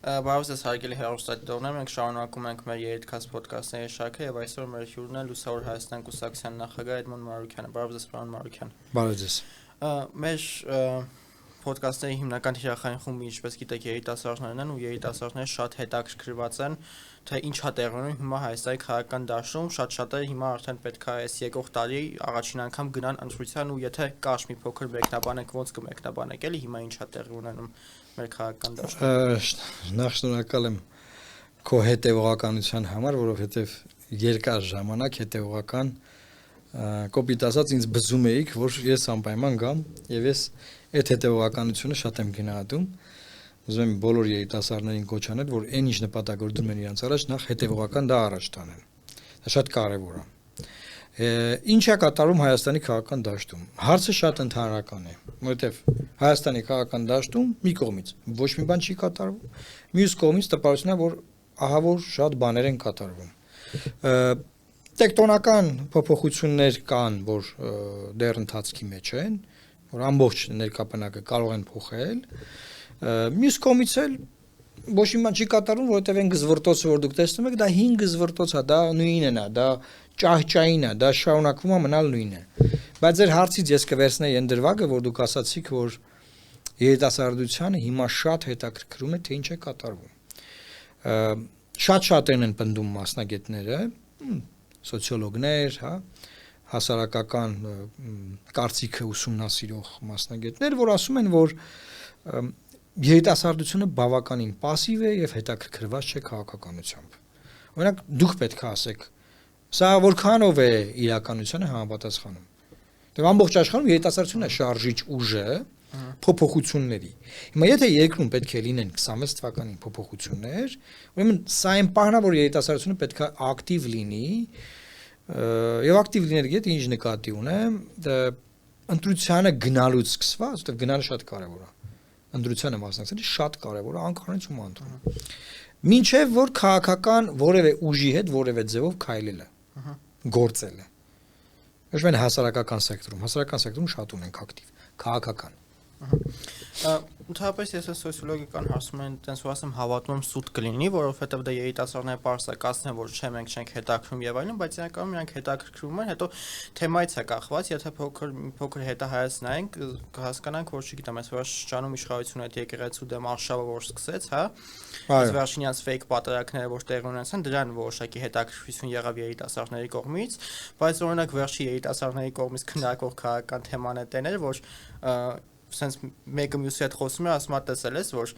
Բարև ձեզ հարգելի հեռուստադիտողներ, մենք շարունակում ենք մեր երիտքաստ ոդքասթների շարքը եւ այսօր մեր հյուրն է Լուսավոր Հայաստան կուսակցության նախագահ Էդմոն Մարուկյանը։ Բարև ձեզ, պարոն Մարուկյան։ Բարև ձեզ։ Մեր ոդքասթների հիմնական թիրախային խումբը, ինչպես գիտեք, երիտասարդներն են ու երիտասարդները շատ հետաքրքրված են, թե ինչ է տեղի ունենում հիմա Հայաստանի քաղաքական դաշտում, շատ-շատերը հիմա արդեն պետք է այս եկող տարի առաջին անգամ գնան ընտրության ու եթե կաշ մի փոքր մեկնաբանեք, ոնց կմեկնաբանեք, էլի հիմա ինչ է տեղի ունենում մեր քաղաքական դաշտում։ Նախ շնորհակալ եմ քո հետևողականության համար, որովհետև երկար ժամանակ հետևողական կոպիտ ասած ինձ բզում էիք, որ ես անպայման գամ եւ ես այդ հետևողականությունը շատ եմ գնահատում։ Ուզում եմ բոլոր երիտասարդներին կոչ անել, որ այն ինչ նպատակորձում են իրենց առաջ, նախ հետևողական դա առաջ տանեն։ Դա շատ կարեւոր է։ Ինչ է կատարում Հայաստանի քաղաքական դաշտում։ Հարցը շատ ընդհանրական է, որովհետև Հայաստանի քաղաքական դաշտում մի կողմից ոչ մի բան չի կատարվում, մյուս կողմից տպավորությունն է, որ ահա որ շատ բաներ են կատարվում։ Տեկտոնական փոփոխություններ կան, որ դեռ ընթացքի մեջ են, որ ամբողջ ներկապնակը կարող են փոխել։ Մյուս կողմից էլ ոչ մի բան չի կատարվում, որովհետև այն գզվռտոցը, որ դուք տեսնում եք, դա 5 գզվռտոց է, դա նույնն է, դա ճահճային է, դա շարունակվում է մնալ նույնը։ Բայց ձեր հարցից ես կվերցնեի այն դրվագը, որ դուք ասացիք, որ երիտասարդությանը հիմա շատ հետաքրքրում է, թե ինչ է կատարվում։ Շատ-շատերն են պնդում մասնագետները, սոցիոլոգներ, հա, հասարակական կարծիքը ուսումնասիրող մասնագետներ, որ ասում են, որ երիտասարդությունը բավականին пассив է եւ հետաքրքրված չէ քաղաքականությամբ։ Օրինակ դուք պետք է ասեք, սա որքանով է իրականությանը համապատասխանում։ Դե ամբողջ աշխարհում երիտասարդությունը շարժիչ ուժ է փոփոխությունների։ Հիմա եթե երկրում պետք է լինեն 26 թվականին փոփոխություններ, ուրեմն սա այն բանն է, որ երիտասարդությունը պետք է ակտիվ լինի եւ ակտիվ լինել գիտի ինչ նկատի ունեմ, ընտրությանը գնալուց սկսված, որտեղ գնալը շատ կարեւոր է։ Ընտրությանը մասնակցելը շատ կարեւոր է, անկախություն անդրում։ Մինչեւ որ քաղաքական որևէ ուժի հետ որևէ ձևով քայլելը, գործելը։ Ոչ միայն հասարակական սեկտորում շատ ունենք ակտիվ, քաղաքական։ Ընդհանրապես ես սոցիոլոգիական հարցում եմ, տենց որ ասեմ, հավատում եմ սուտ կլինի, որովհետև դա երիտասարդները պարզակացնեն, որ չէ, մենք չենք հետաքրքրում եւ այլն, բայց իրականում իրանք հետաքրքրում են, հետո թեմայից է կախված, եթե փոքր հետահայաց նայենք, կհասկանանք, որ չգիտեմ, այս վարշճանում իշխանությունը այդ եկեղեցու դեմ արշավը որ սկսեց, հա, այս վերջինյաց ֆեյք պատերակները որ տեղի ունեցան, դրան որոշակի հետաքրքրություն եղավ երիտասարդների կողմից, բայց օրինակ վերջի երիտասարդների կողմից քննարկող քաղաքական թեման է տենել, որ sense մեկը մյուսի հետ խոսում է, ասում է տեսել ես, որ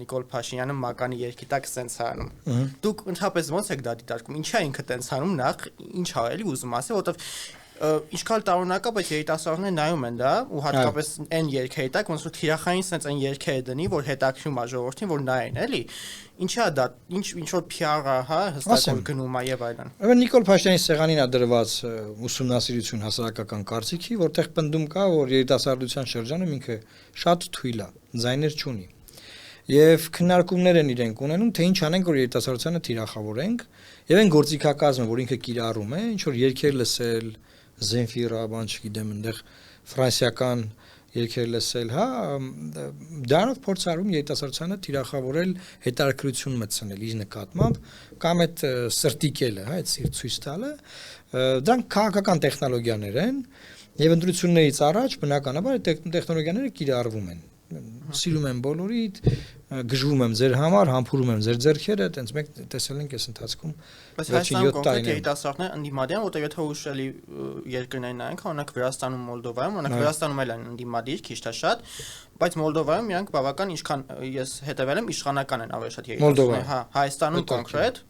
Նիկոլ Փաշինյանը մականի երկի տակ սենց է անում։ Դուք ընդհանրապես ո՞նց եք դա դիտարկում։ Ինչա ինքը տենց անում, նախ ինչ ա էլի ուզում ասել, որովհետև ինչքան տարօրինակ է, բայց երիտասարդները նայում են դա ու հատկապես այն երկերի տակ, ոնց որ թիրախային sense այն երկերը դնի, որ հետաքրում է ժողովրդին, որ նայեն, էլի։ Ինչա դա, ինչ որ PR-ը, հա, հստակ գնում է եւ այլն։ Ուրեմն Նիկոլ Փաշինյանի սեղանին է դրված ուսումնասիրություն հասարակական կարծիքի, որտեղ պնդում կա, որ երիտասարդության շրջանում ինքը շատ թույլ է, ձայներ չունի։ Եվ քննարկումներ են իրենք ունենում, թե ինչ անենք, որ երիտասարդությանը թիրախավորենք, եւ այն գործիքակազմը, որ ինքը կիրառում է, ինչ որ երգեր լսել, Զենֆիրա, բան չգիտեմ, այնտեղ ֆրանսիական երգեր լսել, հա, դրանով փորձարում երիտասարդությանը թիրախավորել, հետաքրքրություն մտցնել իր նկատմամբ, կամ այդ սրտիկելը, հա, այդ սիրտ ցույց տալը, դրանք քաղաքական տեխնոլոգիաներ են, եւ ընտրություններից առաջ բնականաբար այդ տեխնոլոգիաները կիրառվում են։ Սիրում եմ բոլորիդ, գժվում եմ ձեր համար, համբուրում եմ ձեր ձեռքերը, այտենց մեկ տեսել ենք այս ընթացքում վերջին 7 տարիներին երիտասարդները ընդդիմադիր, որտեղ եթե ուշելի երկրներին նայենք, օրինակ Վրաստանում, Մոլդովայում, օրինակ Վրաստանում էլ են ընդդիմադիր, քիչ թե շատ, բայց Մոլդովայում իրանք բավական ինչքան ես հետևել եմ, իշխանական են ավելի շատ երիտասարդները, հա, Հայաստանում կոնկրետ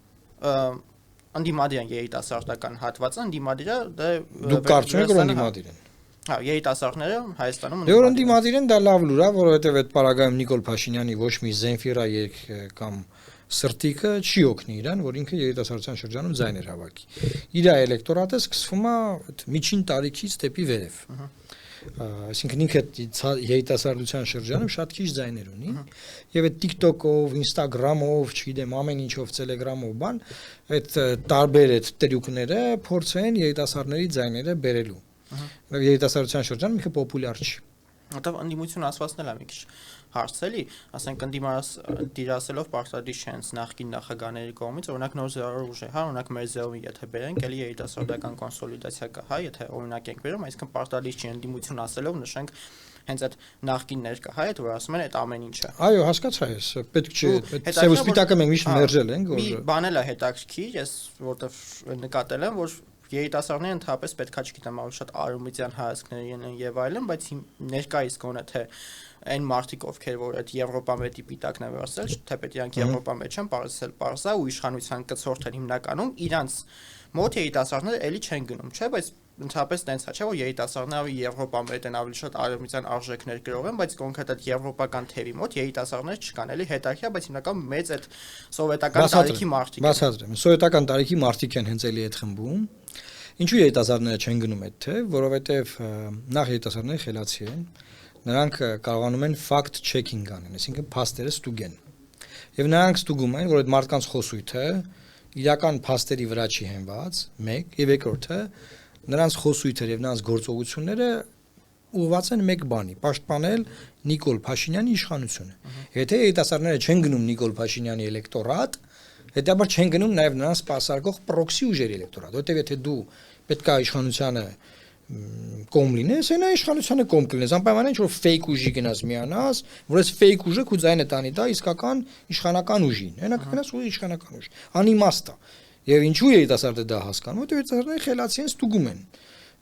ընդդիմադիր են երիտասարդական հատվածը, ընդդիմադիրը դե դուք կարծում եք որ ընդդիմադիր են։ Հա, երիտասարդները Հայաստանում դե որ ընդդիմադիր են, դա լավ լուր է, որովհետև այդ պարագայում Նիկոլ Փաշինյանի ոչ մի Զենֆիրա երգ կամ սրտիկը չի օգնի իրան, որ ինքը երիտասարդության շրջանում ձայներ հավաքի։ Իր էլեկտորատը սկսվում է այդ միջին տարիքից դեպի վերև։ Այսինքն ինքը երիտասարդության շրջանում շատ քիչ ձայներ ունի, եւ այդ TikTok-ով, Instagram-ով, չգիտեմ, ամեն ինչով, Telegram-ով բան, այդ տարբեր այդ տրյուկները փորձեն երիտասարդների ձայները բերելու։ Երիտասարդության շրջանում ինքը պոպուլյար չի։ Որտեվ ընդդիմություն ասվածն էլ է մի քիչ հարց էլի, ասենք դիրասելով պարտադիր նախկին նախագահների կողմից, օրինակ նոր զորավոր ուժ է, հա, օրինակ մեր զեոյին եթե բերենք, էլի երիտասարդական կոնսոլիդացիա կա, հա, եթե օրինակ ենք բերում, այսինքն պարտադիր չի ընդդիմություն ասելով նշենք հենց այդ նախկին ներկա հայ այդ որ ասում են այդ ամեն ինչը։ Այո, հասկացա ես, պետք չի, այդ սև ու սպիտակը մենք միշտ մերժել ենք, որ մի բան էլ է հետաքրքիր, ես որտեվ նկատել եմ, որ երիտասարդները ընդհանրապես պետքա չգիտեմ, ավելի շատ արումիցյան հայացքների են եւ այլն, բայց ներկայիս գոնե թե այն մարդիկ ովքեր որ այդ Եվրոպամետի պիտակն են վերցրել, թեպետ իրանք Եվրոպամետ չեն, parcel parsa ու իշխանության կցորդ են հիմնականում իրանց մոտ երիտասարդները էլի չեն գնում, չէ, բայց ընդհանրապես տենց է, չէ, որ երիտասարդները Եվրոպամետ են ավելի շատ արումիցյան արժեքներ գրող են, բայց կոնկրետ այդ եվրոպական թևի մոտ երիտասարդներ չկան, էլի հետաքրքիր, բայց հիմնական մեծ այդ սովետական տարիքի մարդիկ են։ Բացատրեմ, սովետական տարիքի մարդիկ են հենց էլի այդ խմբում։ Ինչու երիտասարդները չեն գնում այդ թե, որովհետև նախ երիտասարդները խելացի են, նրանք կարողանում են fact checking անեն, այսինքն փաստերը ստուգեն։ Եվ նրանք ստուգում են, որ այդ մարդկանց խոսույթը իրական փաստերի վրա չի հենված, 1, եւ երկրորդը նրանց խոսույթը եւ նրանց գործողությունները ուղղված են մեկ բանի՝ պաշտպանել Նիկոլ Փաշինյանի իշխանությունը։ Եթե երիտասարդները չեն գնում Նիկոլ Փաշինյանի էլեկտորատ, հետաբար չեն գնում նաև նրանց սպասարկող պրոքսի ուժերի էլեկտորատ, որտեղ եթե դու պետք է իշխանությանը կողմ լինես, այնա իշխանությանը կողմ կլինես, անպայման ինչ որ fake ուժի գնաս միանաս, որ այս fake ուժը քու ձայնը տանի դա իսկական իշխանական ուժին, այնա կգնաս ու իշխանական ուժ, անիմաստ է։ Եվ ինչու երիտասարդը դա հասկանում, որտեղ երիտասարդները խելացի են, ստուգում են։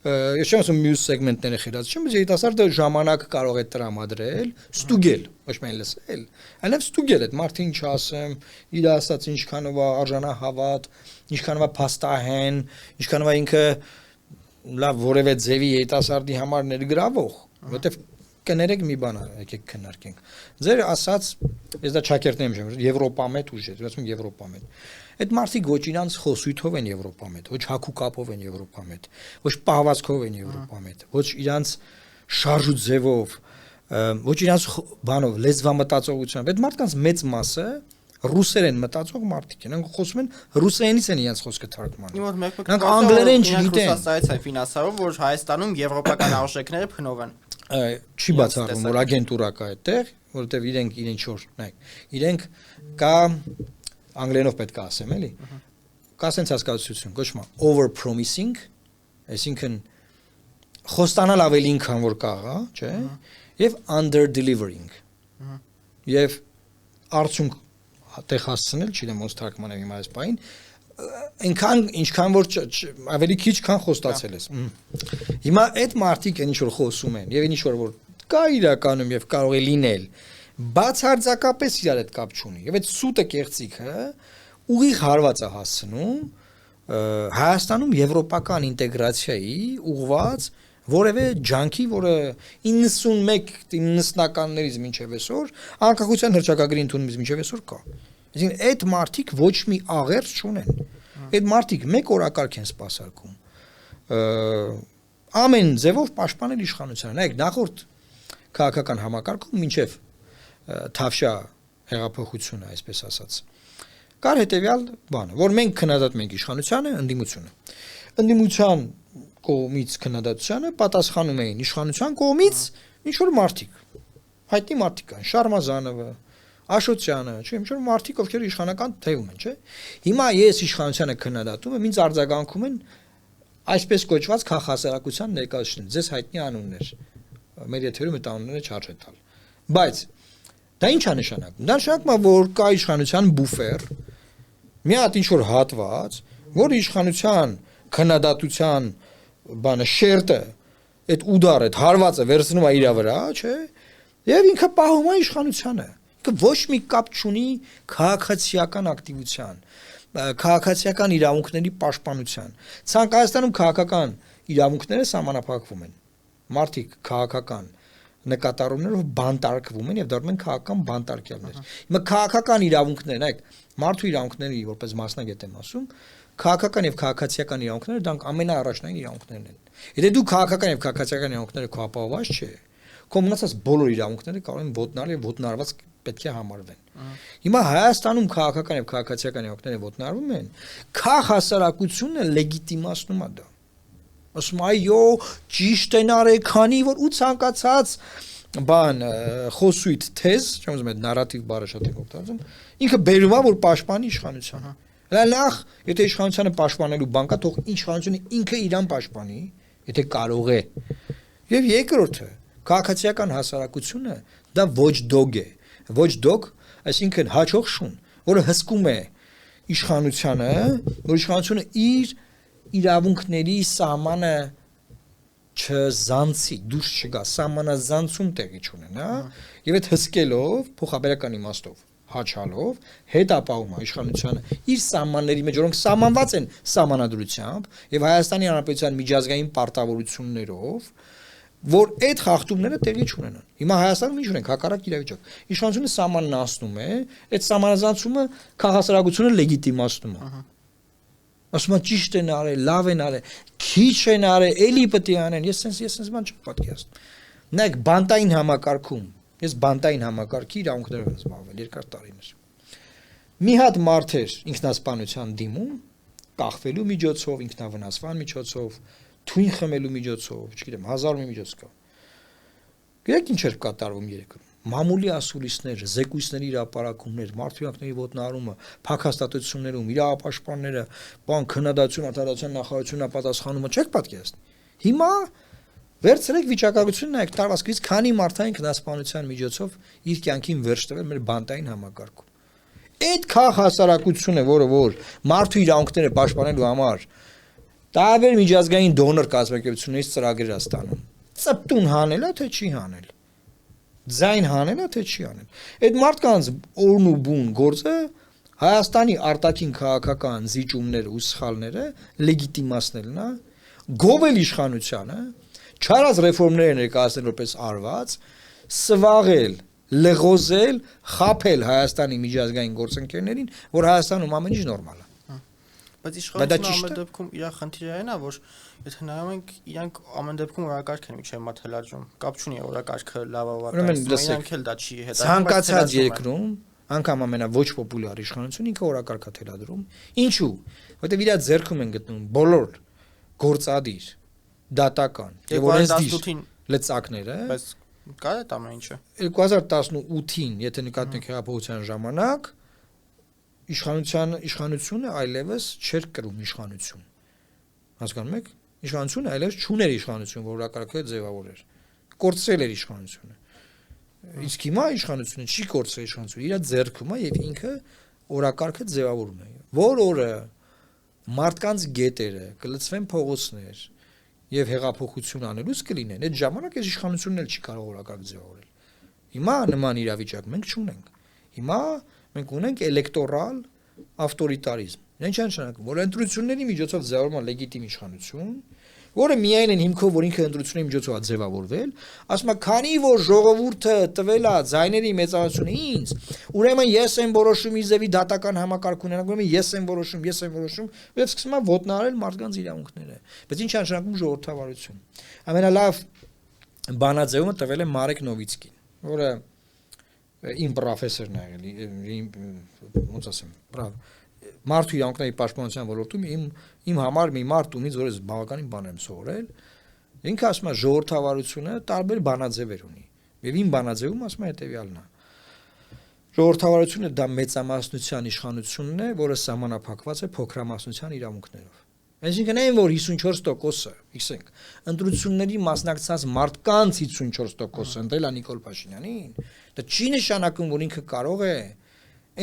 Ես չեմ ասում մյուս սեգմենտները խելացի չեն, բայց երիտասարդը ժամանակ կարող է տրամադրել, ստուգել, ոչ միայն լսել, այլև ստուգել այդ մարդը ինչ ասեմ, իր ասած ինչքանով է արժանահավատ, ինչքանով է փաստահեն, ինչքանով է ինքը լավ որևէ ձևի երիտասարդի համար ներգրավող, որովհետև կներեք մի բան, եկեք քննարկենք։ Ձեր ասած, ես դա ճակերտներում եմ, Եվրոպամետ ուժ է, ասում Եվրոպամետ։ Այդ մարդիկ ոչ իրանց խոսույթով են Եվրոպամետ, ոչ հակու կապով են Եվրոպամետ, ոչ պահվածքով են Եվրոպամետ, ոչ իրանց շարժու ձևով, ոչ իրանց բանով, լեզվամտածողությամբ։ Այդ մարդկանց մեծ մասը ռուսերեն մտածող մարդիկ են, նրանք խոսում են ռուսերենից են իրենց խոսքը թարգմանում։ Նրանք անգլերեն չգիտեն։ Ռուսաստանից են ֆինանսավորում, որ Հայաստանում եվրոպական արժեքները փնով են։ Չի բացառվում, որ ագենտուրա կա այդտեղ, որովհետև իրենք իրեն չոր, նայեք, իրենք կա անգլերենով պետք է ասեմ, էլի։ Կա sense հասկացություն, կոչվում է over promising, այսինքն խոստանալ ավելին, քան որ կա, չէ՞, եւ under delivering։ Եվ արդյունք տեղ հասցնել, չգիտեմ ոնց թարգմանեմ հիմա այս բանին, այնքան ինչքան որ ավելի քիչ քան խոստացել ես։ Հիմա այդ մարդիկ ինչ որ խոսում են եւ ինչ որ կա իրականում եւ կարող է լինել, բացարձակապես իրար հետ կապ չունի։ Եվ այդ սուտը կեղծիքը ուղիղ հարված է հասցնում Հայաստանում եվրոպական ինտեգրացիայի ուղղված որևէ ջանքի, որը 91-90-ականներից մինչև այսօր անկախության հռչակագրի ընդունումից մինչև այսօր կա։ Այսինքն այդ մարդիկ ոչ մի աղերս չունեն։ Այդ մարդիկ մեկ օրակարգ են սպասարկում։ Ամեն ձևով պաշտպանել իշխանությունը։ Նայեք, նախորդ քաղաքական համակարգում մինչև Թավշյա հեղափոխությունը, այսպես ասած, կար հետևյալ բանը, որ մենք քննադատում ենք իշխանությանը, ընդդիմությունը։ Ընդդիմության կողմից քննադատությանը պատասխանում էին իշխանության կողմից ինչ որ մարդիկ։ Հայտնի մարդիկ կան, Շարմազանովը, Աշոտյանը, չէ՞, ինչ որ մարդիկ, ովքեր իշխանական թեվում են, չէ՞։ Հիմա ես իշխանությանը քննադատում եմ, ինձ արձագանքում են այսպես կոչված քաղաքասարակության ներկայացուցիչներ, ձեզ հայտնի անուններ։ Մեր եթերում այդ անունները չարժե տալ։ Բայց դա ինչ է նշանակում։ Դա նշանակում է, որ կա իշխանության բուֆեր, մի հատ ինչ որ հատված, որ իշխանության քննադատության բանը շերտը, այդ ուդարը, այդ հարվածը վերցնում է իր վրա, չէ՞։ Եվ ինքը պահում է իշխանությանը։ Ինքը ոչ մի կապ չունի քաղաքացիական ակտիվության, քաղաքացիական իրավունքների պաշտպանության։ Ցանկ Հայաստանում քաղաքական իրավունքները սահմանափակվում են։ Մարդիկ քաղաքական նկատառումներով բանտարկվում են եւ դառնում են քաղաքական բանտարկյալներ։ Հիմա քաղաքական իրավունքները, նայեք, մարդու իրավունքների որպես մասնագետ եմ ասում, քաղաքական եւ քաղաքացիական իրավունքները դրանք ամենաառաջնային իրավունքներն են։ Եթե դու քաղաքական եւ քաղաքացիական իրավունքները քո ապահովված չէ, քո մնացած բոլոր իրավունքները կարող են ոտնալ եւ ոտնարված պետք է համարվեն։ Հիմա Հայաստանում քաղաքական եւ քաղաքացիական իրավունքները ոտնարվում են, քաղաքասարակությունը լեգիտիմացնում է դա։ Ասում այո, ճիշտ են արել, քանի որ ու ցանկացած բան խոսույթ թեզ, չեմ ուզում այդ նարատիվ բառը շատ եք օգտագործում, ինքը բերում է որ պաշտպանի իշխանությունը։ Նախ, եթե իշխանությունը պաշտպանելու բան կա, թող իշխանությունը ինքը իրան պաշտպանի, եթե կարող է։ Եվ երկրորդը, քաղաքացիական հասարակությունը դա ոչ դոգ է։ Ոչ դոգ, այսինքն հաջող շուն, որը հսկում է իշխանությանը, որ իշխանությունը իր իրավունքների սահմանը չզանցի, դուրս չգա, սահմանազանցում տեղի չունենա, եւ այդ հսկելով, փոխաբերական իմաստով, հաչալով, հետ ապահում է իշխանությանը իր սահմանների մեջ, որոնք սահմանված են սահմանադրությամբ եւ Հայաստանի Հանրապետության միջազգային պարտավորություններով, որ այդ խախտումները տեղի չունենան։ Հիմա Հայաստանում ինչ ունենք, հակառակ իրավիճակ։ Իշխանությունը սահմանն անցնում է, այդ սահմանազանցումը քաղաքասարակությունը լեգիտիմացնում է։ Ասում են ճիշտ են արել, լավ են արել, քիչ են արել, էլի պետք է անեն։ Ես sense բան չեմ պատկերացնում։ Նայեք, բանտային համակարգում, ես բանտային համակարգի իրավունքներով եմ զբաղվել երկար տարիներ։ Մի հատ մարդ էր ինքնասպանության դիմում, կախվելու միջոցով, ինքնավնասման միջոցով, թույն խմելու միջոցով, չգիտեմ, 1000 մի միջոց կա։ Գիտեք ինչ էր կատարվում երկրում։ Մամուլի ասուլիսներ, զեկույցների հրապարակումներ, մարդու ոտնահարումը, փակաստատություններում, իրավապաշտպանները, բան քննադատություն, արտադրության նախարարությունը պատասխանումը չեք պատկերացնի։ Հիմա վերցրեք վիճակագրությունը, նայեք տարածքից քանի մարդային ինքնասպանության միջոցով իր կյանքին վերջ տվել մեր բանտային համակարգում։ Այդ քաղաքասարակությունը, որը որ մարդու իրավունքները պաշտպանելու համար տարբեր միջազգային դոնոր կազմակերպություններից ծրագրեր է ստանում։ Ծպտուն հանելա թե չի հանել։ Ձայն հանելա թե չի անել։ Այդ մարդկանց օրն ու բուն գործը Հայաստանի արտաքին քաղաքական զիջումները ու սխալները լեգիտիմացնելն է, գովել իշխանությանը, չարած ռեֆորմները ներկայացնել որպես արված, սվաղել, լղոզել, խաբել Հայաստանի միջազգային գործընկերներին, որ Հայաստանում ամեն ինչ նորմալ է։ Բայց իշխանությունը ամեն դեպքում իր խնդիրը այն է, որ եթե նայում ենք, իրանք ամեն դեպքում օրակարգ են միջև մա թելադրում։ Կապ չունի օրակարգը լավ է, իրանք էլ դա չի հետաքրքրում։ Ցանկացած երկրում, անգամ ամենա ոչ պոպուլյար իշխանությունը ինքը օրակարգ է թելադրում։ Ինչու՞։ Որտեղ իր ձեռքում են գտնում բոլոր գործադիր, դատական եւ օրենսդիր լծակները։ Բայց կա այդ ամեն ինչը։ 2018-ին, եթե նկատենք հեղափոխության ժամանակ, իշխանությունը այլևս չէր կրում իշխանություն։ Հասկանում եք։ Իշխանությունը այլևս չուներ իշխանություն, որ օրակարգը ձևավորեր։ Կորցրել էր իշխանությունը։ Իսկ հիմա իշխանությունը չի կորցրել իշխանությունը, իր ձեռքում է եւ ինքը օրակարգը ձևավորում է։ Որ օրը մարդկանց գետերը կլցվեն փողոցներ եւ հեղափոխություն անելուց կլինեն, այդ ժամանակ այս իշխանությունն էլ չի կարող օրակարգ ձևավորել։ Հիմա նման իրավիճակ մենք չունենք։ Հիմա մենք ունենք էլեկտորալ ավտորիտարիզմ։ Ինչ է նշանակում, որ ընտրությունների միջոցով ձևավորվում է լեգիտիմ իշխանություն, որը միայն են հիմքով, որ ինքը ընտրությունների միջոցով է ձևավորվել, ասում է, քանի որ ժողովուրդը տվել է ձայների մեծամասնությունը ինձ, ուրեմն ես եմ որոշում իզևի դատական համակարգ ունենանք, ուրեմն ես եմ որոշում, եւ սկսում է ոտնահարել մարդկանց իրավունքները։ Բայց ինչ է նշանակում ժողովրդավարություն։ Ամենալավ բանաձևումը տվել է Մարեկ Նովիցկին, որը իմ պրոֆեսորն է եղել, ոնց ասեմ, բրավ, մարդու իրավունքների պաշտպանության ոլորտում իմ համար մի մարդ ունի, որ ես բավականին բան եմ սովորել, ինքը ասում է ժողովրդավարությունը տարբեր բանաձևեր ունի, եւ իմ բանաձևում ասում է հետեւյալն է. ժողովրդավարությունը դա մեծամասնության իշխանությունն է, որը սահմանափակված է փոքրամասնության իրավունքներով։ Այսինքն այն որ 54%-ը, ասենք, ընտրությունների մասնակցած մարդկանց 54%-ը ընտրել է Նիկոլ Փաշինյանին, դա չի նշանակում, որ ինքը կարող է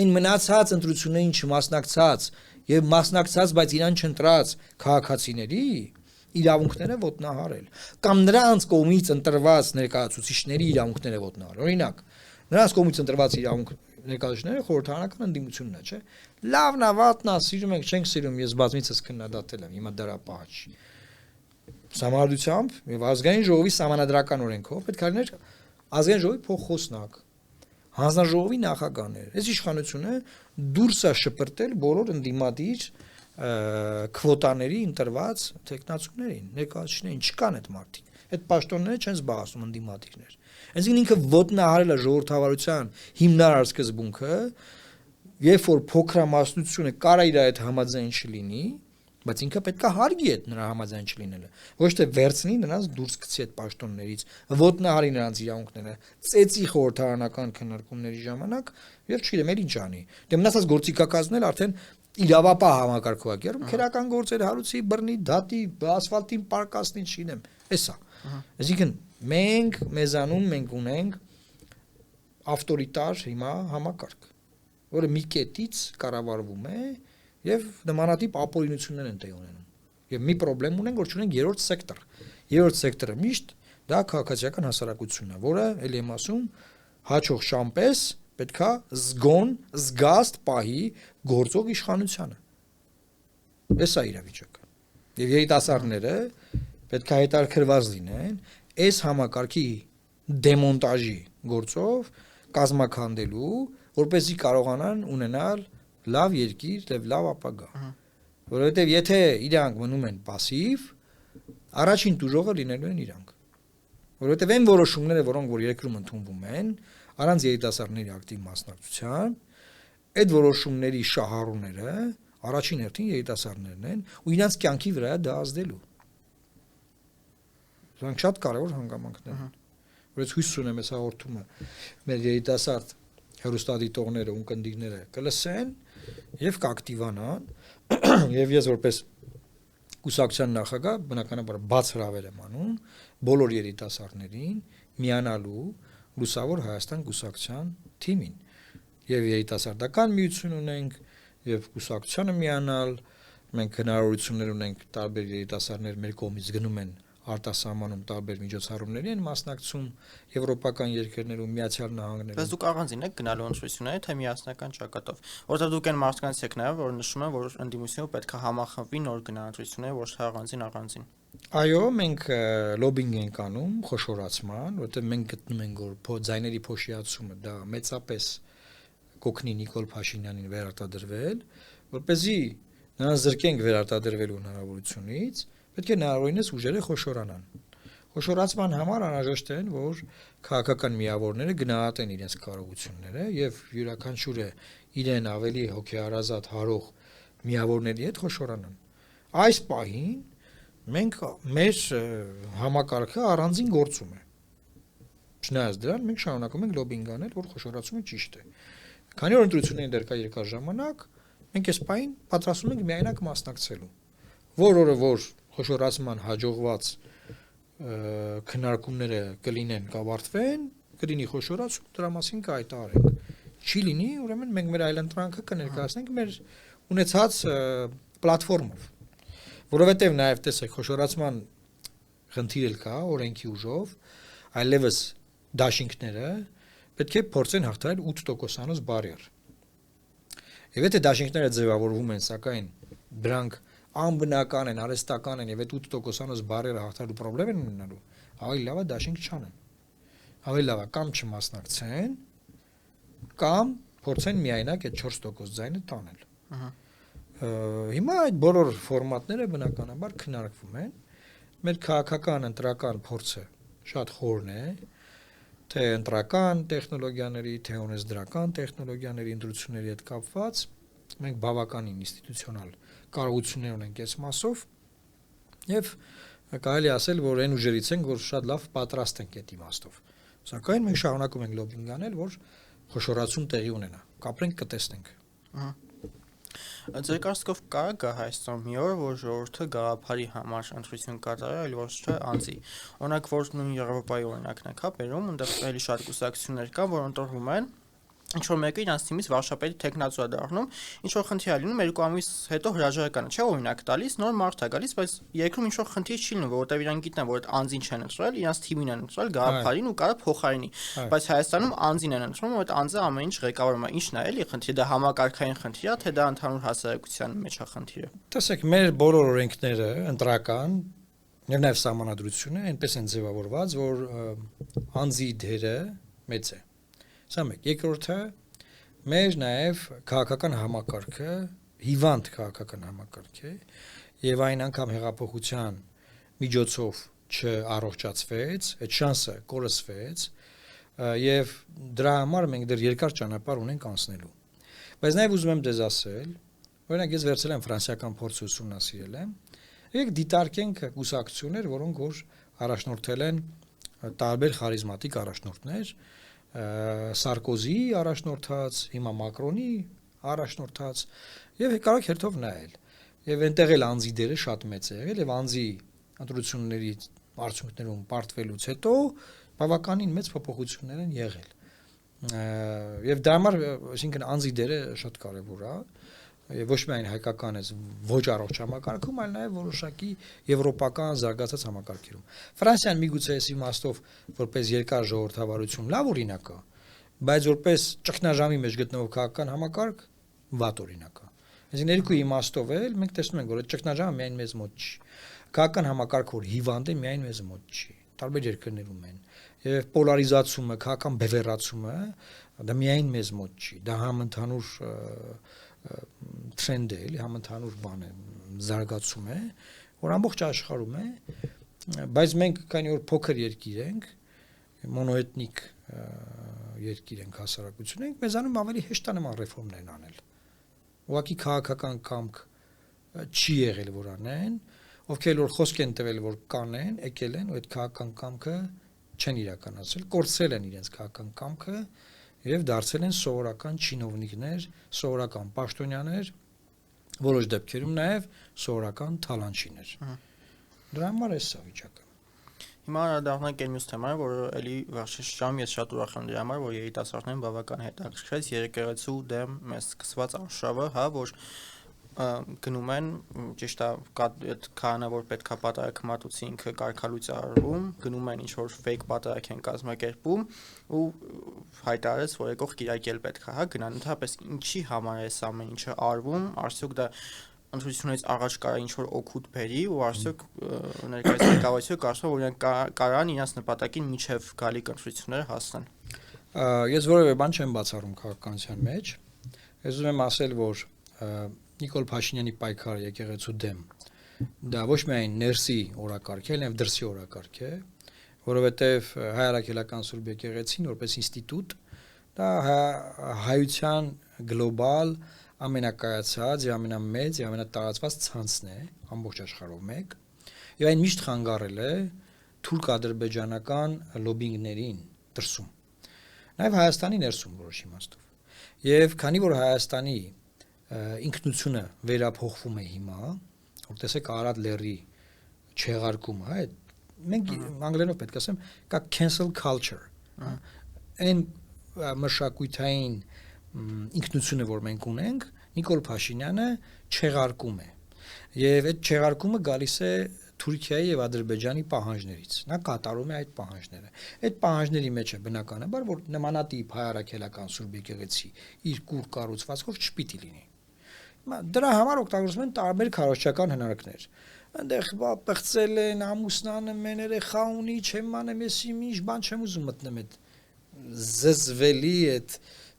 այն մնացած ընտրություններին չմասնակցած եւ մասնակցած, բայց իրան չընտրած քաղաքացիների իրավունքները ոտնահարել կամ նրանց կողմից ընտրված ներկայացուցիչների իրավունքները ոտնահարել։ Օրինակ, նրանց կողմից ընտրված իրավունք ներկայացուցիչները խորհրդարանական ընդդիմությունն է, չէ՞։ Լավն է, վատն է, սիրում ենք, չենք սիրում, ես բազմիցս քննադատել եմ, հիմա դրա պահ չի։ Համանդրությամբ եւ ազգային ժողովի համանդրական օրենքով պետք է լիներ ազգային ժողովի փոխխոսնակ, հանձնաժողովի նախագահներ։ Այս իշխանությունը դուրս է շպրտել բոլոր ընդդիմադիր քվոտաների ընտրված տեխնացուներին, ներկայացուցիչներին, չկան այդ մարդիկ։ Այդ պաշտոնները չեն զբաղեցնում ընդդիմադիրներ։ Այսինքն ինքը ոտնահարել է ժողովրդավարության հիմնարար սկզբունքը, երբ որ փոքրամասնությունը կարա իր այդ համաձայն չլինի, բայց ինքը պետքա հարգի այդ նրա համաձայն չլինելը, ոչ թե վերցնի նրանց դուրս գցի այդ պաշտոններից, ոտնահարի նրանց իրավունքները, ծեծի խորհրդարանական քննարկումների ժամանակ եւ չգիտեմ էլ ինչ անի։ Դե մնացած գործիքակազմն էլ արդեն իրավապահ համակարգով է գերում, քերական գործեր հարուցի, բռնի, դատի, ասֆալտին պարկասնի, չգիտեմ, էսա։ Այսինքն մենք ունենք ավտորիտար հիմա համակարգ, որը մի կետից կառավարվում է եւ նմանատիպ ապօրինություններ են տեղի ունենում։ Եվ մի խնդրեմ ունենք, որ չունենք երրորդ սեկտոր։ Երրորդ սեկտորը միշտ դա քաղաքացիական հասարակությունն է, որը ելի եմ ասում հաճող շամպես պետքա զգաստ պահի գործող իշխանությանը։ Էսա իրավիճակը։ Եվ երիտասարդները պետքա հետաքրքրված լինեն այս համակարգի դեմոնտաժի գործով կազմաքանդելու, որպեսզի կարողանան ունենալ լավ երկիր եւ լավ ապագա։ Որովհետեւ եթե իրանք մնում են пассив, առաջին դժողը լինելու են իրանք։ Որովհետեւ այն որոշումները, որոնք որ երկրում ընդունվում են, առանց երիտասարդների ակտիվ մասնակցության, այդ որոշումների շահառուները առաջին հերթին երիտասարդներն են ու իրանց կյանքի վրա դա ազդելու։ Դրանք շատ կարևոր հանգամանքներ են։ Որից հույս ունեմ այս հաղորդումը մեր երիտասարդ հեռուստադիտողները ու կնդիկները կլսեն եւ կակտիվանան եւ ես որպես կուսակցության նախագահ բնականաբար բաց հրավեր եմ անում բոլոր երիտասարդներին միանալու Լուսավոր Հայաստան կուսակցության թիմին եւ երիտասարդական միություն ունենք եւ կուսակցությանը միանալ մենք հնարավորություններ ունենք տարբեր երիտասարդներ մեր կողմից գնում են արտասահմանում տարբեր միջոցառումների են մասնակցում եվրոպական երկրներում Միացյալ Նահանգներում։ Բայց դուք առանձին եք գնալու ընտրությունների թե միասնական ճակատով, որովհետև դուք այն մարդկանց եք նաև, որ նշում են, որ ընդդիմությունը պետք է համախմբվի նոր գնալ ընտրությունների, ոչ թե առանձին։ Այո, մենք լոբինգ ենք անում խոշորացման, որովհետև մենք գտնում ենք, որ ձայների փոշիացումը դա մեծապես կօգնի Նիկոլ Փաշինյանին վերարտադրվել, որպեսզի նրան զրկենք վերարտադրվելու հնարավորությունից, պետք է հնարավորինս ուժերը խոշորանան։ Խոշորացման համար անհրաժեշտ է, որ քաղաքական միավորները գնահատեն իրենց կարողությունները եւ յուրաքանչյուրը իրեն ավելի հոգեհարազատ հարող միավորների հետ խոշորանան։ Այս պահին մենք մեր համակարգը առանձին գործում է։ Չնայած դրան մենք շարունակում ենք լոբինգ անել, որ խոշորացումը ճիշտ է։ Քանի որ ընտրություններին դեռ կա երկար ժամանակ, մենք այս պահին պատրաստվում ենք միայնակ մասնակցելու։ Որ օրը որ խոշորացման հաջողված քննարկումները կլինեն, կավարտվեն, կլինի խոշորացում, դրա մասին կհայտարարենք։ Չի լինի, ուրեմն մենք մեր այլընտրանքը կներկայացնենք մեր ունեցած պլատֆորմով։ Որովհետև նաև տեսեք, խոշորացման խնդիր էլ կա օրենքի ուժով, այլևս դաշինքները պետք է փորձեն հաղթահարել 8%-անոց բարիեր։ Եվ եթե դաշինքները ձևավորվում են, սակայն դրանք անբնական են, արհեստական են եւ այդ 8%-անոց բարիերը հաղթահարելու խնդրեմ են ունենալու, ավելի լավ է դաշինք չանեն։ Ավելի լավ է կամ չմասնակցեն, կամ փորձեն միայնակ այդ 4% ձայնը տանել։ Հիմա այդ բոլոր ֆորմատները բնականաբար քննարկվում են։ Մեր քաղաքական ընտրական փորձը շատ խորն է, թե ընտրական տեխնոլոգիաների, թե օրենսդրական տեխնոլոգիաների ընտրությունների հետ կապված, մենք բավականին ինստիտուցիոնալ կարողություններ ունենք այս մասով եւ կարելի ասել, որ այն ուժերից ենք, որ շատ լավ պատրաստ ենք այդ իմաստով։ Սակայն մենք շարունակում ենք լոբինգ անել, որ խոշորացում տեղի ունենա։ Կապրենք, կտեսնենք։ Ձեր կարծիքով կարա գա Հայաստան մի օր, որ ժողովուրդը գաղափարի համար ընտրություն կատարի, այլ ոչ թե անձի։ Օրինակ, որ նույն Եվրոպայի օրինակն է, հա, բերում, այնտեղ էլի շատ կուսակցություններ կան, որ ընտրվում են, ինչ որ մեկը իրանց թիմից վարշապետի տեխնացու է դառնում, ինչ որ խնդիր է լինում, 2 ամիս հետո հրաժարականը չէ օրինակ տալիս, նոր մարդ է գալիս, բայց երկրում ինչ որ խնդիր չի լինում, որովհետև իրանք գիտեն, որ այդ անձին չեն ընտրել, իրանց թիմին են ընտրել, գաղափարին ու կարա փոխարինի։ Բայց Հայաստանում անձին են ընտրում, որ այդ անձը ամեն ինչ ղեկավարում է։ Ինչն է էլի խնդիրը, դա համակարգային խնդիր է, թե դա ընդհանուր հասարակության մեջ է խնդիրը։ Տեսեք, մեր բոլոր օրենքները ընտրական եւ նաեւ սահմանադրությունը այնպես են ձևավորված, որ անձի դերը մեծ է։ Սա մեկ, երկրորդը մեր նաև քաղաքական համակարգը հիվանդ քաղաքական համակարգ է եւ այն անգամ հեղափոխության միջոցով չառողջացվեց, այդ շանսը կորսվեց եւ դրա համար մենք դեռ երկար ճանապարհ ունենք անցնելու։ Բայց նաև ուզում եմ դեզ ասել, Օրինակ ես վերցրել եմ ֆրանսիական փորձը ուսումնասիրել եմ։ Եկեք դիտարկենք կուսակցություններ, որոնք որ առաջնորդել են տարբեր խարիզմատիկ առաջնորդներ, Սարկոզի առաջնորդած, հիմա Մակրոնի առաջնորդած եւ կարող հերթով նայել։ Եվ այնտեղ էլ անձի դերը շատ մեծ է եղել եւ անձի ընտրությունների արդյունքներում պարտվելուց հետո բավականին մեծ փոփոխություններ են եղել։ Եվ դա համար, այսինքն անձի դերը շատ կարեւոր է։ Եվ ոչ միայն հայկական է ոչ առողջ համակարգում, այլ նաև որոշակի եվրոպական զարգացած համակարգերում։ Ֆրանսիան միգուցե այս իմաստով որպես երկար ժողովրդավարություն լավ օրինակ է, բայց որպես ճգնաժամի մեջ գտնվող քաղաքական համակարգ վատ օրինակ է։ Այսինքն երկու իմաստով էլ մենք տեսնում ենք, որ այդ ճգնաժամը միայն մեզ մոտ չի։ Քաղաքական համակարգ որ հիվանդ է, միայն մեզ մոտ չի։ Տարբեր երկրներում են։ Եվ պոլարիզացումը, քաղաքական բևեռացումը դա միայն մեզ մոտ չի։ Դա համընդհանուր trend է, էլի համընդհանուր բան է, զարգացում է, որ ամբողջ աշխարհում է, բայց մենք քանի որ փոքր երկիր ենք, մոնոէթնիկ երկիր ենք, հասարակություն ենք, մեզանում ավելի հեշտ է նման ռեֆորմներ անել։ Ուղղակի քաղաքական կամք չի եղել որ անեն, ովքեր որ խոսք են տվել որ կանեն, եկել են ու այդ քաղաքական կամքը չեն իրականացրել, կորցրել են իրենց քաղաքական կամքը եւ դարձել են սովորական չինովնիկներ, սովորական պաշտոնյաներ, որոշ դեպքերում նաեւ սովորական թալանչիներ։ Դրա համար է սա վիճակը։ Հիմա անդրադառնանք այն մյուս թեմային, որը էլի վերջերս ես շատ ուրախ եմ դրա համար, որ երիտասարդներին բավական հետաքրքրեց եկեղեցու դեմ մեծ սկսված արշավը, հա, որ գնում են, ճիշտ է, այդ քահանավոր պետքա պատարագ մատուցի ինքը կարգալույծ արվում, գնում են ինչ-որ fake պատարագ են կազմակերպում ու հայտարարեց, որ եկող կիրակել պետքա, հա, գնան, ընդհանրապես ինչի համար է այս ամեն ինչը արվում, արդյոք դա ընտրությունից առաջ կարա ինչ-որ օգուտ բերի ու արդյոք ներկայիս ղեկավարությունը կարծում որ իրենք կարան իրենց նպատակին միջև գալիք ընտրությունները հասնեն։ Ես որևէ բան չեմ բացառում քաղաքականության մեջ։ Ես ուզում եմ ասել, որ Նիկոլ Փաշինյանի պայքարը եկեղեցու դեմ դա ոչ միայն ներսի օրակարգ է, այլև դրսի օրակարգ է, որովհետև հայ առաքելական Սուրբ եկեղեցին որպես ինստիտուտ դա հայության գլոբալ ամենակայացած եւ ամենամեծ եւ ամենատարածված ցանցն է ամբողջ աշխարհով մեկ եւ այն միշտ խանգարել է թուրք-ադրբեջանական լոբինգներին դրսում նաեւ Հայաստանի ներսում որոշ իմաստով եւ քանի որ Հայաստանի ինքնությունը վերափոխվում է հիմա որ տեսեք Արադ լեռի չեղարկումը հա մենք անգլերենով պետք է ասեմ կա cancel culture այն մշակութային ինքնությունը որ մենք ունենք Նիկոլ Փաշինյանը չեղարկում է եւ այդ չեղարկումը գալիս է Թուրքիայի եւ Ադրբեջանի պահանջներից նա կատարում է այդ պահանջները այդ պահանջների մեջ է բնականաբար որ նմանատիպ հայ առաքելական Սուրբ եկեղեցի իր կուր կառուցվածքով չպիտի լինի դրա համար օգտագործում են տարբեր քարոզչական հնարքներ այնտեղ պղծել են ամուսնանը մեն երեխա ունի չեմ անում ես ինչ բան չեմ ուզում մտնեմ այդ զզվելի այդ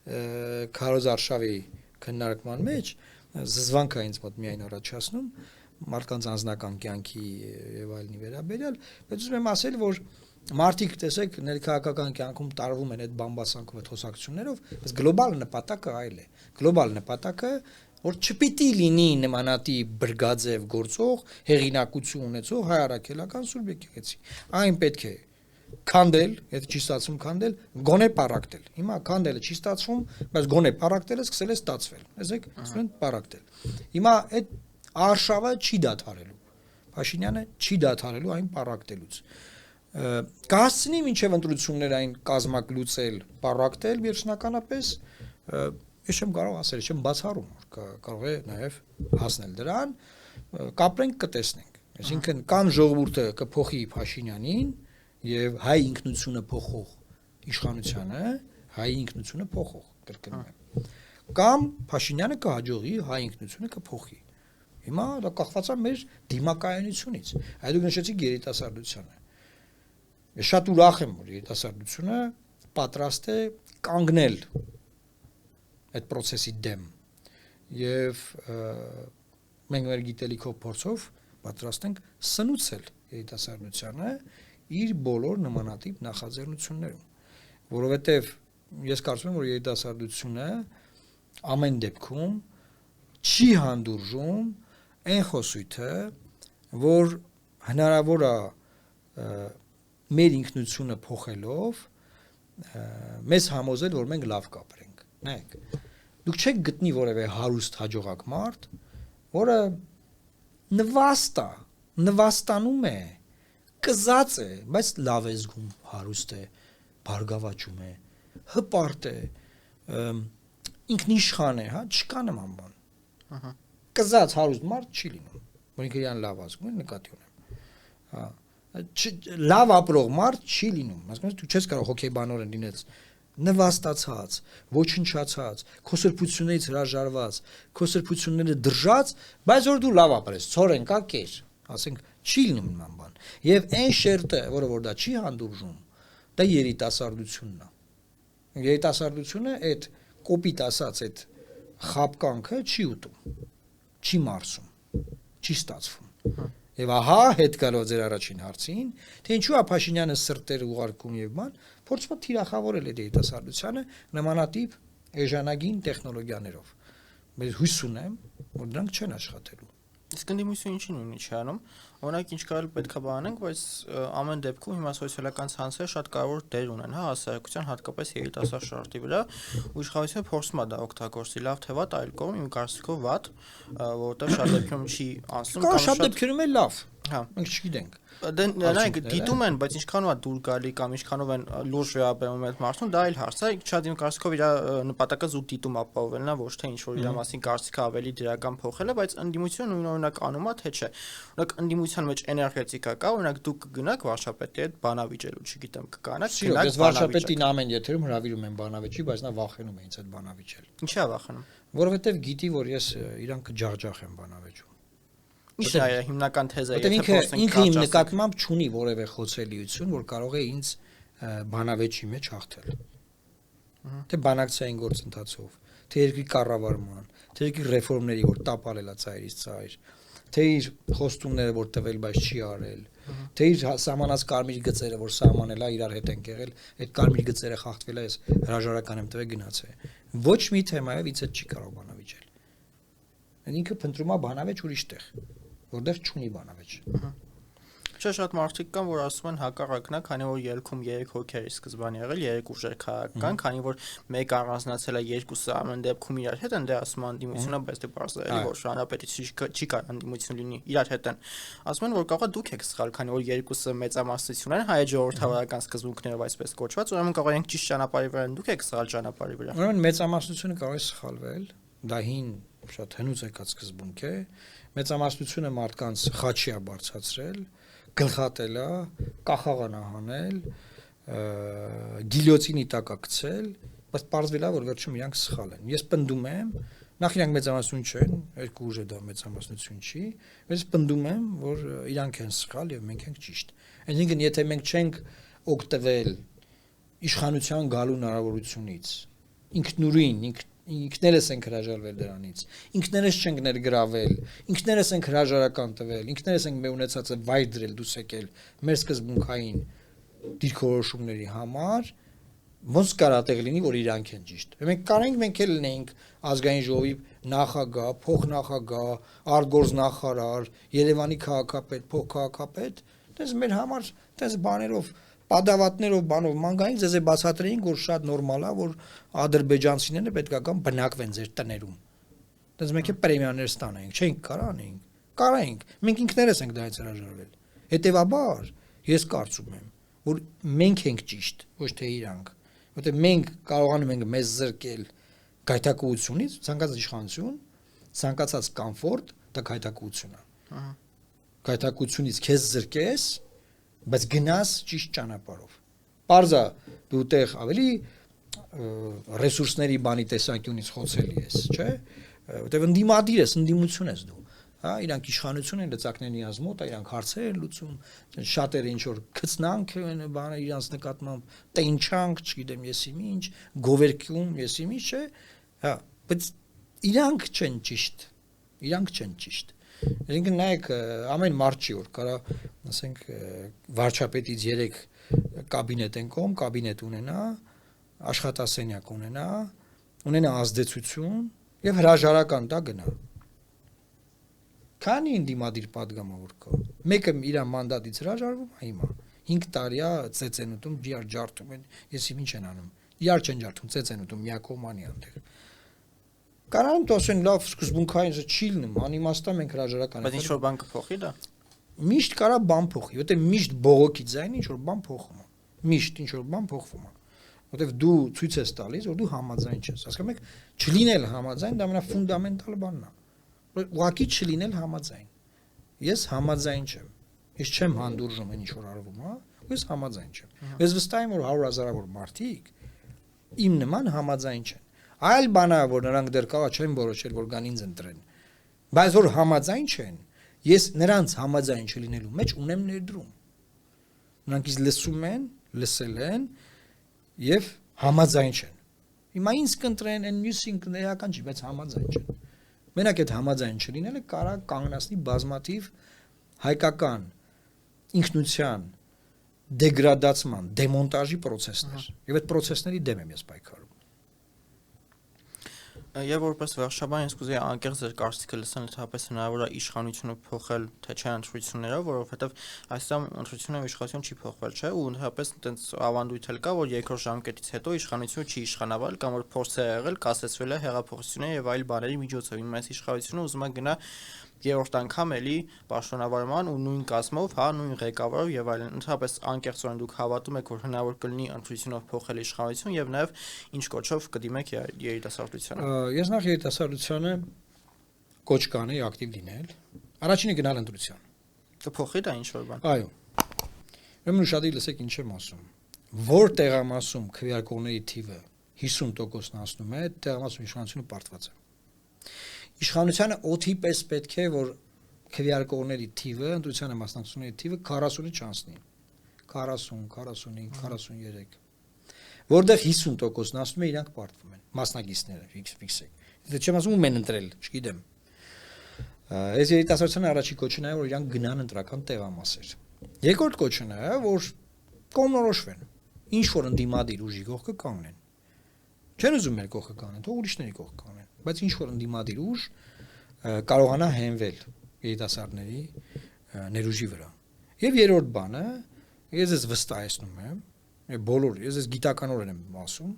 քարոզարշավի քննարկման մեջ զզվանքը ինձ մոտ միայն առաջացնում մարդկանց անձնական կյանքի եւ այլնի վերաբերյալ բայց ուզում եմ ասել որ մարդիկ տեսեք ներքաղաքական կյանքում տարվում են այդ բամբասանքով այդ հոսակցություններով բայց գլոբալ նպատակը այլ է գլոբալ նպատակը որ չպիտի լինի նմանատիպ բրգաձև գործող հեղինակություն ունեցող հայ առաքելական Սուրբ եկեղեցի այն պետք է քանդել, եթե չի ստացվում քանդել, գոնե պարակտել։ Հիմա քանդելը չի ստացվում, բայց գոնե պարակտելը սկսել է ստացվել։ Տեսեք, սկսում են պարակտել։ Հիմա այդ արշավը չի դադարելու։ Փաշինյանը չի դադարելու այն պարակտելուց։ Կհասցնի մինչև ընտրություններ այն կազմակլուծել, պարակտել վերջնականապես, ես չեմ կարող ասել, չեմ բացառում, որ կարող է նաև հասնել դրան, կապրենք կտեսնենք։ Այսինքն կամ ժողովուրդը կփոխի Փաշինյանին եւ հայ ինքնությունը փոխող իշխանությանը հայ ինքնությունը փոխող կրկնում եմ կամ Փաշինյանը կհաջողի հայ ինքնությունը կփոխի հիմա դա կախված է մեր դիմակայունությունից այդ դուք նշեցիք երիտասարդությանը ես շատ ուրախ եմ որ երիտասարդությունը պատրաստ է կանգնել այդ process-ի դեմ եւ մենք մեր գիտելիքով փորձով պատրաստ ենք սնուցել երիտասարդությանը իր բոլոր նմանատիպ նախաձեռնություններում, որովհետև ես կարծում եմ, որ երիտասարդությունը ամեն դեպքում չի հանդուրժում այն խոսույթը, որ հնարավոր է մեր ինքնությունը փոխելով մեզ համոզել, որ մենք լավ կապրենք։ Նայեք, դուք չեք գտնի որևէ հարուստ հաջողակ մարդ, որը նվաստանում է, կզած է, բայց լավ է զգում, հարուստ է, բարգավաճում է, հպարտ է, ինքնիշխան է, հա, չկա նման բան։ Ահա։ Կզած հարուստ մարդ չի լինում, որ ինքը իրան լավ ազգում է, նկատի ունեմ։ Հա, լավ ապրող մարդ չի լինում, հասկանում ես, դու չես կարող հոգեբանորեն լինել նվաստացած, ոչնչացած, քո սրբություններից հրաժարված, քո սրբությունները դրժած, բայց որ դու լավ ապրես, ցորեն կա կեր, ասենք, չի լինում նման բան։ Եվ այն շերտը, որը որ դա չի հանդուրժում, դա երիտասարդությունն է։ Երիտասարդությունը այդ կոպիտ ասած այդ խապկանքը չի ուտում, չի մարսում, չի ստացվում։ Եվ ահա հետ գալով ձեր առաջին հարցին, թե ինչու է Փաշինյանը սրտեր ուղարկում եւ բան, փորձում է թիրախավորել այդ երիտասարդությանը նմանատիպ էժանագին տեխնոլոգիաներով։ Բայց հույս ունեմ, որ դրանք չեն աշխատելու։ Իսկ ընդդիմությունը ինչի նույնի չի անում։ Օրինակ ինչ կարելի պետք է բանանենք, բայց ամեն դեպքում հիմա սոցիալական ցանցերը շատ կարևոր դեր ունեն, հա, հասարակության հատկապես երիտասարդ շարժի վրա, ու իշխանությունը փորձում է դա օգտագործի լավ թե վատ, այլ կողմ իմ կարծիքով վատ, որովհետև շատ դեպքերում չի անցնում, կամ շատ դեպքերում է լավ։ Հա, մենք չգիտենք։ Նրանք դիտում են, բայց ինչքանով է դուր գալի կամ ինչքանով են լուրջ վերաբերում այդ մարդուն, դա այլ հարց է։ Շատ իմ կարծիքով իր նպատակը զուտ դիտում ապահովելն է, ոչ թե ինչ որ իր մասին կարծիքը ավելի դրական փոխելը, բայց ընդդիմությունը նույն օրինակ անում է, թե չէ։ Օրինակ ընդդիմության մեջ էներգետիկա կա, օրինակ դուք կգնաք վարչապետի հետ բանավիճելու, չգիտեմ, կգանաք, գնաք վարչապետին ամեն եթերում հրավիրում են բանավիճի, բայց նա վախենում է ինձ այդ բանավիճել։ Ինչի՞ է վախենում։ Որովհետև գիտի, որ ես իրան կջախջախեմ բանավիճում։ Ինչն է հիմնական թեզը, ինքը իմ նկատմամբ չունի որևէ խոցելիություն, որ կարող է ինձ բանավեճի մեջ հաղթել։ Թե բանակցային գործընթացով, թե երկրի կառավարման, թե երկրի ռեֆորմների, որ տապալել է ծայրից ծայր, թե իր խոստումները, որ տվել, բայց չի արել, թե իր սահմանած կարմիր գծերը, որ սահմանել է, իրար հետ են եղել, այդ կարմիր գծերը խախտվել է, ես հրաժարական եմ տվել գնացել։ Ոչ մի թեմայով ինձ հետ չի կարող բանավեճել։ Ինքը փնտրում է բանավեճ ուրիշ տեղ, որտեղ չունի բանավեճ։ Չէ, շատ մարդիկ կան, որ ասում են հակառակն է, քանի որ ելքում 3 հոգեր է սկզբան եղել, 3 ուժեր քաղաքական, քանի որ մեկ առանձնացել է, երկուսը ամեն դեպքում իրար հետ են, դե ասում են անդիմությունը, բայց դե բարձր է, որ հանրապետություն չի կարող անդիմություն լինի, իրար հետ են։ Ասում են, որ կարող է դուք եք սխալ, քանի որ երկուսը մեծամասնություն են, հայ ժողովրդավարական սկզբունքներով այսպես կոչված, ուրեմն կարող ենք ճիշտ ճանապարհի վրա, դուք եք սխալ ճանապարհի վրա։ Ուրեմն մեծամասնությունը կարող է սխալվել, դա հին շատ հնուց եկած սկզբունք է, մեծամասնությունը մարդկանց խաչի է բարձրացրել, գլխատել է, կախաղանա հանել, գիլյոտինի տակ գցել, բայց պարզվել է, որ վերջում իրանք սխալ են։ Ես պնդում եմ, նախ իրանք մեծամասնություն չեն, երկու ուժը դա մեծամասնություն չի, ես պնդում եմ, որ իրանք են սխալ եւ մենք ենք ճիշտ։ Այսինքն, եթե մենք չենք օգտվել իշխանության գալու հնարավորությունից, ինքնուրույն, ինքներս ենք հրաժարվել դրանից, ինքներս չենք ներգրավել, ինքներս ենք հրաժարական տվել, ինքներս ենք մեր ունեցածը վայր դրել, դուս եկել մեր սկզբունքային դիրքորոշումների համար, ոնց կարա տեղ լինի, որ իրանք են ճիշտ։ Մենք էլ լինեինք ազգային ժողովի նախագահ, փոխնախագահ, արտգործնախարար, Երևանի քաղաքապետ, փոխքաղաքապետ, դες մեր համար դες բաներով Պատավատներով բանով մանգային ձեզ է բացատրեին, որ շատ նորմալ է, որ ադրբեջանցիները պետք է գան բնակվեն ձեր տներում։ Դες մենք է պրեմիաներ ստանայինք, չենք կարանենք, կարայինք, մենք ինքներս ենք դրանից հրաժարվել։ Հետևաբար ես կարծում եմ, որ մենք ենք ճիշտ, ոչ թե իրանք, որտեղ մենք կարողանում ենք մեզ զրկել գայթակղությունից, ցանկացած իշխանություն, ցանկացած կոմֆորտ, դա գայթակղություն է։ Գայթակղությունից քեզ զրկես, բայց գնաս ճիշտ ճանապարհով։ Պարզա դու տեղ ավելի ռեսուրսների բանի տեսանկյունից խոցելի ես, չէ՞, որտեղ ընդդիմադիր ես, ընդդիմություն ես դու։ Հա, իրանք իշխանություն են, լծակներն իրանց մոտ է, իրանք հարցեր են լուծում, շատերը ինչ որ գծնանք բանը իրանց նկատմամբ, տենչանք, չգիտեմ, եսի ինչ, գովերքում, եսի ինչ, չէ՞։ Հա, բայց իրանք չեն ճիշտ։ Իրանք չեն ճիշտ։ Այսինքն նայեք, ամեն մարդ չի որ կարա, ասենք, վարչապետից 3 կաբինետ են կողմ, կաբինետ ունենա, աշխատասենյակ ունենա ազդեցություն եւ հրաժարական տա գնա։ Քանի ինդիմադիր падգամավոր կա։ Մեկը իր մանդատից հրաժարվում է հիմա։ 5 տարի է ծեծենուտում ջարդում են։ Ես ինչ են անում։ Իար չեն ջարդում, ծեծենուտում միակողմանի այնտեղ։ Կարան դասեն լավ սկզբունքային չի լինում, անիմաստա մենք հրաժարական ենք։ Բայց ինչ որ բան կփոխի դա։ Միշտ կարա բան փոխի, որտեղ միշտ բողոքի ձայն ինչ որ բան փոխում է։ Միշտ ինչ որ բան փոխվում է։ Որտեղ դու ցույց ես տալիս, որ դու համաձայն ես։ Հասկանում եք, չլինել համաձայն դա ամենաֆունդամենտալ բանն է։ Ուղղակի չլինել համաձայն։ Ես համաձայն չեմ։ Ես չեմ հանդուրժում այն ինչ որ արվում է, ես համաձայն չեմ։ Ես վստահ եմ որ 100,000-ավոր մարդիկ իմ նման համաձայն չեն։ Այլ բան է որ նրանք դեռ կարա չեն որոշել որ գան ինձ ընտրեն։ Բայց որ համաձայն չեն, ես նրանց համաձայն չլինելու մեջ ունեմ ներդրում։ Նրանք ինձ լսում են, լսել են եւ համաձայն չեն։ Հիմա ինձ կընտրեն, այն մյուսին կներական չի, բայց համաձայն չեն։ Մենակ այդ համաձայն չլինելը կարա կանգնացնի բազմաթիվ հայկական ինքնության դեգրադացման, դեմոնտաժի process-ներ։ Եվ այդ process-ների դեմ եմ ես պայքարում։ Եվ որպես վերջաբան ես կուզեի անկեղծ ձեր կարծիքը լսել, ընդհանրապես հնարավոր է իշխանությունը փոխել, թե չէ ընտրություններով, որովհետև այսօր ընտրությունը իշխանություն չի փոխվել, չէ՞, ու ընդհանրապես այտենց ավանդույթ էլ կա, որ երկրորդ ժամկետից հետո իշխանությունը չի իշխանաբար կամ որ փորձ է եղել, կասեցվել է հեղափոխությունների եւ այլ բաների միջոցով։ Հիմա այս իշխանությունը ուզում է գնա երրորդ անգամ էլի պաշտոնավարման ու նույն կազմով, հա, նույն ղեկավարով եւ այլն։ Ընդհանրապես անկեղծորեն դուք հավատում եք, որ հնարավոր կլինի ընտրությունով փոխել իշխանություն եւ նաեւ ինչ կոչով կդիմեք երիտասարդությանը։ Ես նախ երիտասարդությանը կոչ կանեի ակտիվ լինել։ Առաջինը գնալ ընտրության։ Կփոխի դա ինչ որ բան։ Այո։ Ուրեմն ուշադիր լսեք ինչ եմ ասում։ Որ տեղամասում քվեարկողների թիվը 50%-ն հասնում է, տեղամասում իշխանությունը պարտված է։ Իշխանությանը օդի պես պետք է որ քվեարկողների թիվը, ընտրությանը մասնակցողների թիվը 40-ը չանցնի։ 40, 45, 43։ Որտեղ 50%-ն ասում է իրանք պարտվում են, մասնակիցները, ֆիքսեք։ Եթե չեմ ասում ում են ընտրել, չգիտեմ։ Այս երիտասարդության առաջին կոչն է որ իրանք գնան ընտրական տեղամասեր։ Երկրորդ կոչն է որ կողմնորոշվեն։ Ինչ որ ընդդիմադիր ուժի կողքը կանգնեն։ Չեն ուզում մեր կողքը կանգնեն, թող ուրիշների կողքը կանգնեն, բայց ինչ որ ընդդիմադիր ուժ կարողանա հենվել երիտասարդների ներուժի վրա։ Եվ երրորդ բանը, ես ես վստահեցնում եմ, բոլոր, ես ես գիտականորեն եմ ասում,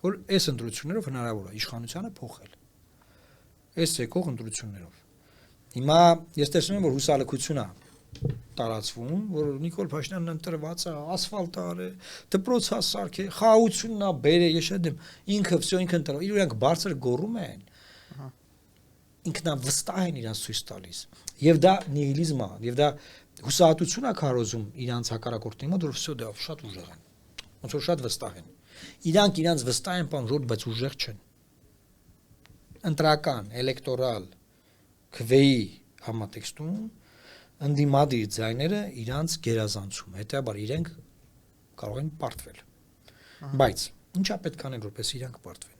որ այս ընտրություններով հնարավոր է իշխանությանը փոխել։ Այս եկող ընտրություններով։ Հիմա ես տեսնում եմ, որ հուսալքություն է տարածվում, որ Նիկոլ Փաշինյանն ընտրված է, ասֆալտ արե, դպրոց է սարքե, խաղաղությունն է բերե, ես չեմ, ինքը վсё ինքը ընտրավ, իրանք բարձր գոռում են։ Ինքնավստահ են իրանց ցույց տալիս։ Եվ դա նիհիլիզմ է, եւ դա հուսահատություն է քարոզում իրանց հակառակորդների մոտ, որ վсё դա շատ ուժեղ են։ Ոնց որ շատ վստահ են։ Իրանք իրանց վստահ են բան ժոտ, բայց ուժեղ չեն։ Ընտրական, էլեկտորալ, քվեի համատեքստում ընդդիմադիր ձայները իրանց գերազանցում, հետեւաբար իրենք կարող են պարտվել։ Բայց ինչա պետք անել որպես իրանք պարտվեն։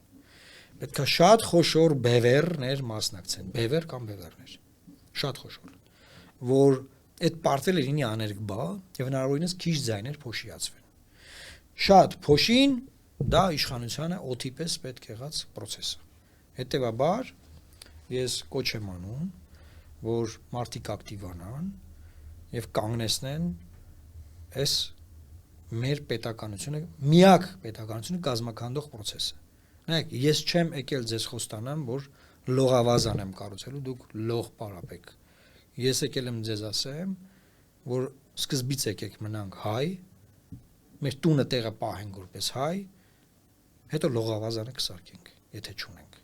Պետք է շատ խոշոր բևեռներ մասնակցեն, բևեռ կամ բևեռներ։ Շատ խոշոր, որ այդ պարտվելը լինի աներկբա եւ հնարավորինս քիչ ձայներ փոշիացվեն։ Շատ փոշին դա իշխանությանը օդի պես պետք եղած process է։ Հետեւաբար ես կոչ եմ անում որ մարդիկ ակտիվանան եւ կանգնեցնեն այս մեր պետականությունը, միակ պետականությունը կազմակերպող process-ը։ Նայեք, ես չեմ եկել ձեզ խոստանամ, որ լողավազան եմ կառուցելու, դուք լող պարապեք։ Ես եկել եմ ձեզ ասեմ, որ սկզբից եկեք մնանք հայ, մեր տունը տեղը պահենք որպես հայ, հետո լողավազանը կսարքենք, եթե չունենք։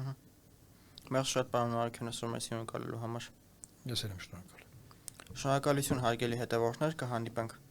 Ահա։ Մեր շատ պարոն Արաքյան ասում եմ գալու համար։ Ես եմ շնորհակալ։ Շնորհակալություն հարգելի հետևորդներ, կհանդիպենք